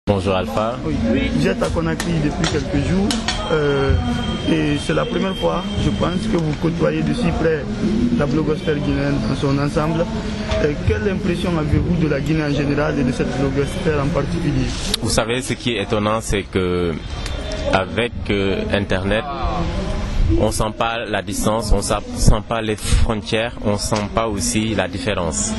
Bonjour Alpha. Oui, vous êtes à Conakry depuis quelques jours et c'est la première fois, je pense, que vous côtoyez de si près la blogosphère guinéenne dans son ensemble. Quelle impression avez-vous de la Guinée en général et de cette blogosphère en particulier? Vous savez, ce qui est étonnant, c'est que avec Internet, on ne sent pas la distance, on ne sent pas les frontières, on ne sent pas aussi la différence.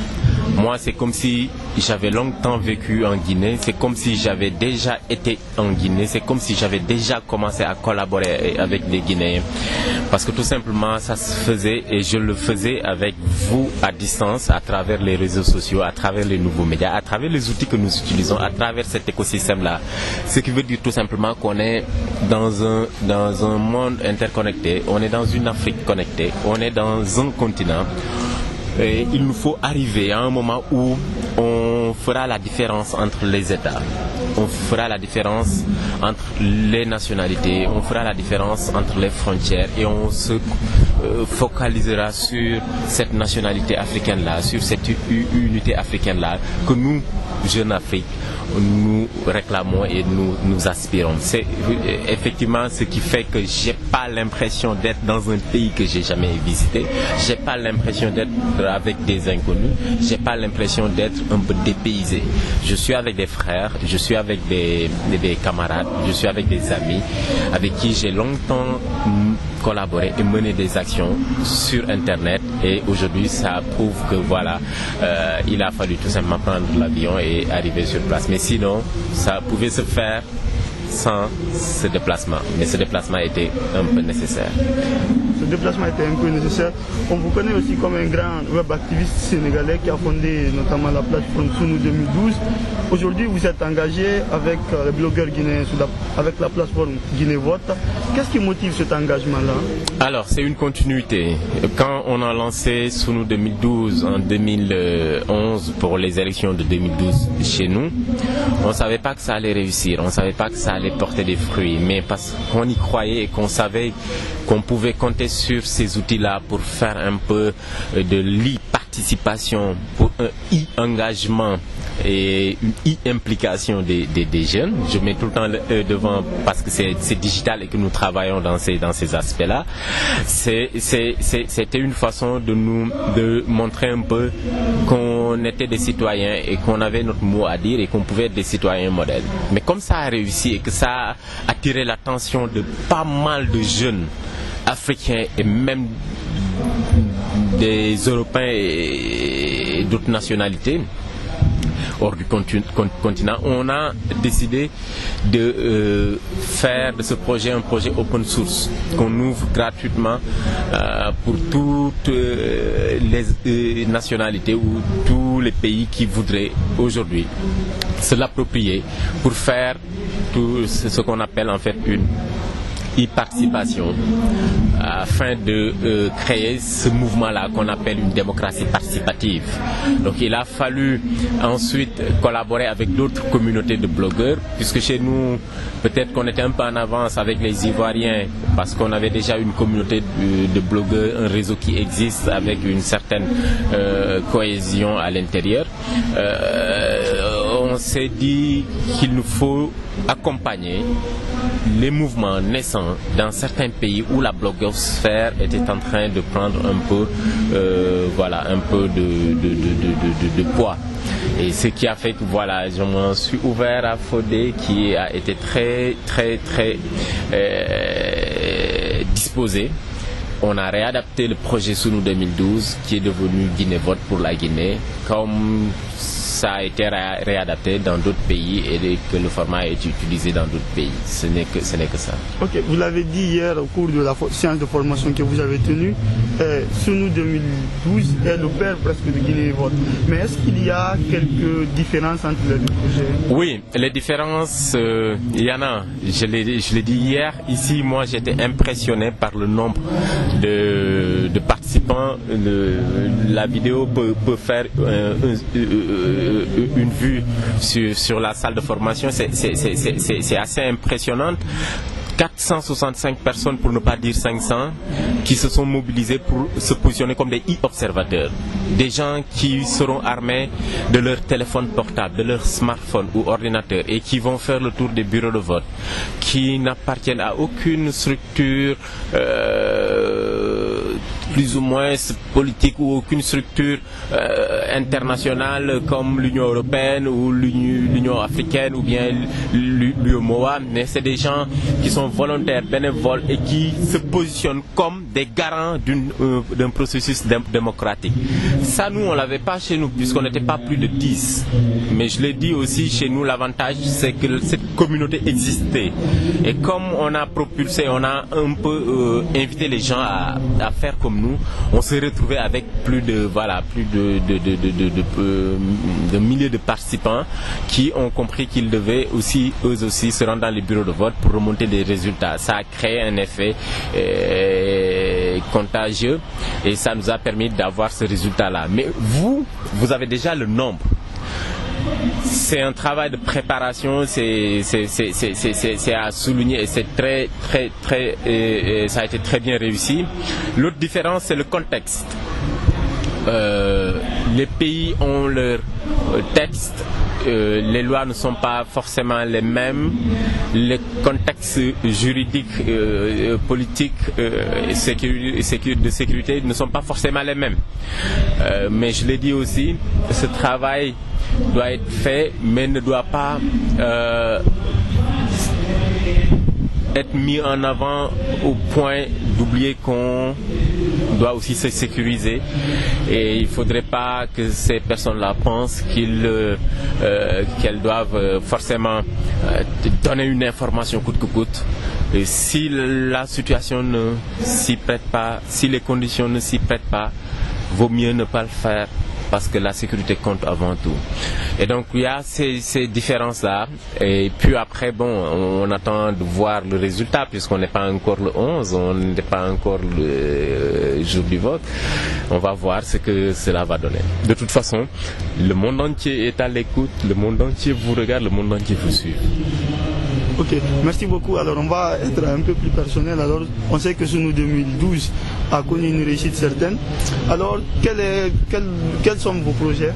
Moi, c'est comme si j'avais longtemps vécu en Guinée, c'est comme si j'avais déjà été en Guinée, c'est comme si j'avais déjà commencé à collaborer avec les Guinéens. Parce que tout simplement, ça se faisait et je le faisais avec vous à distance, à travers les réseaux sociaux, à travers les nouveaux médias, à travers les outils que nous utilisons, à travers cet écosystème-là. Ce qui veut dire tout simplement qu'on est dans un monde interconnecté, on est dans une Afrique connectée, on est dans un continent. Et il nous faut arriver à un moment où on fera la différence entre les États, on fera la différence entre les nationalités, on fera la différence entre les frontières et on se focalisera sur cette nationalité africaine-là, sur cette unité africaine-là que nous, jeunes Afrique, nous réclamons et nous aspirons. C'est effectivement ce qui fait que j'ai pas l'impression d'être dans un pays que j'ai jamais visité, j'ai pas l'impression d'être avec des inconnus, j'ai pas l'impression d'être un peu dépaysé. Je suis avec des frères, je suis avec des camarades, je suis avec des amis avec qui j'ai longtemps collaboré et mené des actions sur Internet et aujourd'hui ça prouve que voilà, il a fallu tout simplement prendre l'avion et arriver sur place. Mais sinon, ça pouvait se faire sans ce déplacement. Mais ce déplacement était un peu nécessaire. Ce déplacement était un peu nécessaire. On vous connaît aussi comme un grand web activiste sénégalais qui a fondé notamment la plateforme Sounou 2012. Aujourd'hui, vous êtes engagé avec les blogueurs guinéens, avec la plateforme Guinée Vote. Qu'est-ce qui motive cet engagement-là? Alors, c'est une continuité. Quand on a lancé Sounou 2012 en 2011 pour les élections de 2012 chez nous, on ne savait pas que ça allait réussir, on ne savait pas que ça allait porter des fruits, mais parce qu'on y croyait et qu'on savait qu'on pouvait compter sur ces outils-là pour faire un peu de l'e-participation, pour un e-engagement et une e-implication des jeunes. Je mets tout le temps devant parce que c'est digital et que nous travaillons dans ces aspects-là. C'était une façon de montrer un peu qu'on était des citoyens et qu'on avait notre mot à dire et qu'on pouvait être des citoyens modèles. Mais comme ça a réussi et que ça a attiré l'attention de pas mal de jeunes africains et même des Européens et d'autres nationalités hors du continent, on a décidé de faire de ce projet un projet open source qu'on ouvre gratuitement pour toutes les nationalités ou tous les pays qui voudraient aujourd'hui se l'approprier pour faire tout ce qu'on appelle en fait une e-participation afin de créer ce mouvement-là qu'on appelle une démocratie participative. Donc il a fallu ensuite collaborer avec d'autres communautés de blogueurs, puisque chez nous, peut-être qu'on était un peu en avance avec les Ivoiriens, parce qu'on avait déjà une communauté de blogueurs, un réseau qui existe avec une certaine cohésion à l'intérieur. On s'est dit qu'il nous faut accompagner les mouvements naissants dans certains pays où la blogosphère était en train de prendre un peu, un peu de poids. Et ce qui a fait que voilà, je m'en suis ouvert à Fodé qui a été très disposé. On a réadapté le projet Sounou 2012 qui est devenu Guinée Vote pour la Guinée, comme ça a été réadapté dans d'autres pays et que le format a été utilisé dans d'autres pays. Ce n'est que ça. Ok, vous l'avez dit hier au cours de la séance de formation que vous avez tenue, Sounou 2012 est le père presque de Guinée Vote. Mais est-ce qu'il y a quelques différences entre les deux projets? Oui, les différences, il y en a. Je l'ai dit hier. Ici, moi, j'étais impressionné par le nombre de participants. La vidéo peut faire une vue sur la salle de formation. C'est assez impressionnant. 465 personnes, pour ne pas dire 500, qui se sont mobilisées pour se positionner comme des e-observateurs. Des gens qui seront armés de leur téléphone portable, de leur smartphone ou ordinateur et qui vont faire le tour des bureaux de vote, qui n'appartiennent à aucune structure plus ou moins politique ou aucune structure internationale comme l'Union européenne ou l'Union africaine ou bien l'UEMOA, mais c'est des gens qui sont volontaires, bénévoles et qui se positionnent comme des garants d'un processus démocratique. Ça, nous, on ne l'avait pas chez nous puisqu'on n'était pas plus de 10. Mais je l'ai dit aussi, chez nous, l'avantage, c'est que cette communauté existait. Et comme on a propulsé, on a un peu invité les gens à faire comme nous, on s'est retrouvé avec plus de milliers de participants qui ont compris qu'ils devaient aussi, eux aussi, se rendre dans les bureaux de vote pour remonter des résultats. Ça a créé un effet contagieux et ça nous a permis d'avoir ce résultat-là. Mais vous avez déjà le nombre. C'est un travail de préparation, c'est à souligner et c'est ça a été très bien réussi. L'autre différence, c'est le contexte. Les pays ont leur texte, les lois ne sont pas forcément les mêmes, les contextes juridiques, politiques, de sécurité ne sont pas forcément les mêmes. Mais je l'ai dit aussi, ce travail doit être fait, mais ne doit pas être mis en avant au point d'oublier qu'on doit aussi se sécuriser et il ne faudrait pas que ces personnes-là pensent qu'elles doivent forcément donner une information coûte que coûte. Et si la situation ne s'y prête pas, si les conditions ne s'y prêtent pas, vaut mieux ne pas le faire parce que la sécurité compte avant tout. Et donc il y a ces différences-là et puis après on attend de voir le résultat puisqu'on n'est pas encore le 11, on n'est pas encore le jour du vote. On va voir ce que cela va donner. De toute façon, le monde entier est à l'écoute, le monde entier vous regarde, le monde entier vous suit. Ok, merci beaucoup. Alors on va être un peu plus personnel. Alors on sait que Sounou 2012 a connu une réussite certaine. Alors quels sont vos projets?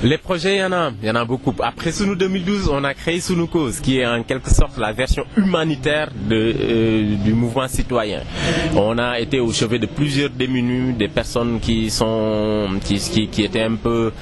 Les projets, il y en a beaucoup. Après Sounou 2012, on a créé Sounou Cause, qui est en quelque sorte la version humanitaire du mouvement citoyen. On a été au chevet de plusieurs démunis, des personnes qui étaient un peu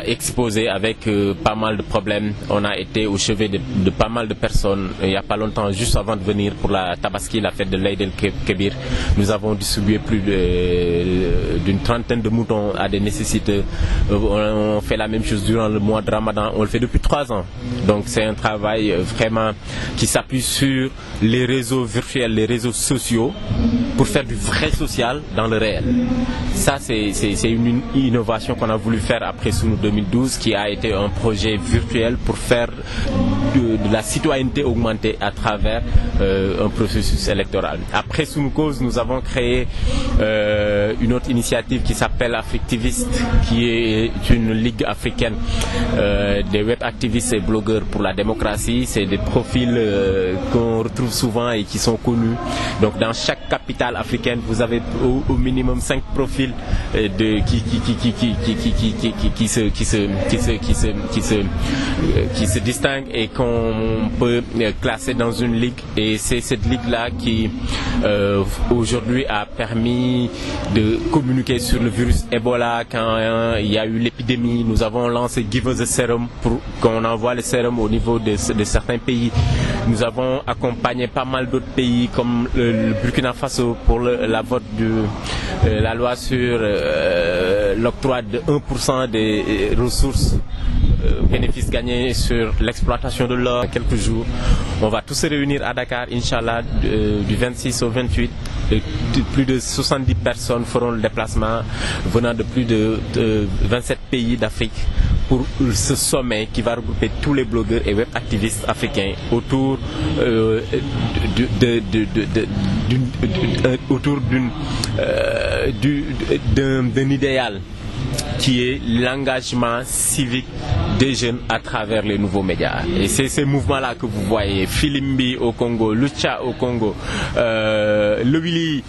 exposées avec pas mal de problèmes. On a été au chevet de pas mal de personnes. Il n'y a pas longtemps, juste avant de venir pour la Tabaski, la fête de l'Aïd el-Kébir, nous avons distribué plus d'une trentaine de moutons à des nécessiteux. On fait la même chose durant le mois de Ramadan, on le fait depuis 3 ans. Donc c'est un travail vraiment qui s'appuie sur les réseaux virtuels, les réseaux sociaux, pour faire du vrai social dans le réel. Ça c'est une innovation qu'on a voulu faire après Sounou 2012, qui a été un projet virtuel pour faire de la citoyenneté augmentée à travers un processus électoral. Après Sounou Cause, nous avons créé une autre initiative qui s'appelle Africtiviste, qui est une ligue africaine des web activistes et blogueurs pour la démocratie. C'est des profils qu'on retrouve souvent et qui sont connus. Donc dans chaque capitale africaine, vous avez au minimum 5 profils qui se distinguent et qu'on peut classer dans une ligue. Et c'est cette ligue-là qui aujourd'hui a permis de communiquer sur le virus Ebola quand il y a eu l'épidémie. Nous avons lancé Give Us a Serum pour qu'on envoie le sérum au niveau de certains pays. Nous avons accompagné pas mal d'autres pays comme le Burkina Faso pour la vote de la loi sur l'octroi de 1% des ressources bénéfices gagnés sur l'exploitation de l'or. En quelques jours, on va tous se réunir à Dakar, Inch'Allah, du 26 au 28. Plus de 70 personnes feront le déplacement venant de plus de 27 pays d'Afrique pour ce sommet qui va regrouper tous les blogueurs et web activistes africains autour d'un idéal qui est l'engagement civique des jeunes à travers les nouveaux médias. Et c'est ces mouvements-là que vous voyez, Filimbi au Congo, Lucha au Congo, le Willy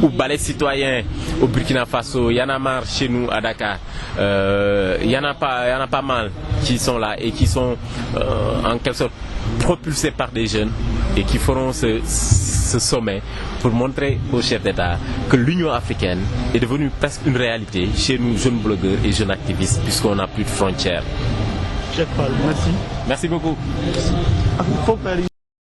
ou Ballet Citoyen au Burkina Faso, Y en a marre chez nous à Dakar. Y en a pas mal qui sont là et qui sont en quelque sorte propulsés par des jeunes et qui feront ce sommet pour montrer aux chefs d'État que l'Union africaine est devenue presque une réalité chez nous, jeunes blogueurs et jeunes activistes, puisqu'on n'a plus de frontières. Cheikh Fall, merci. Merci beaucoup.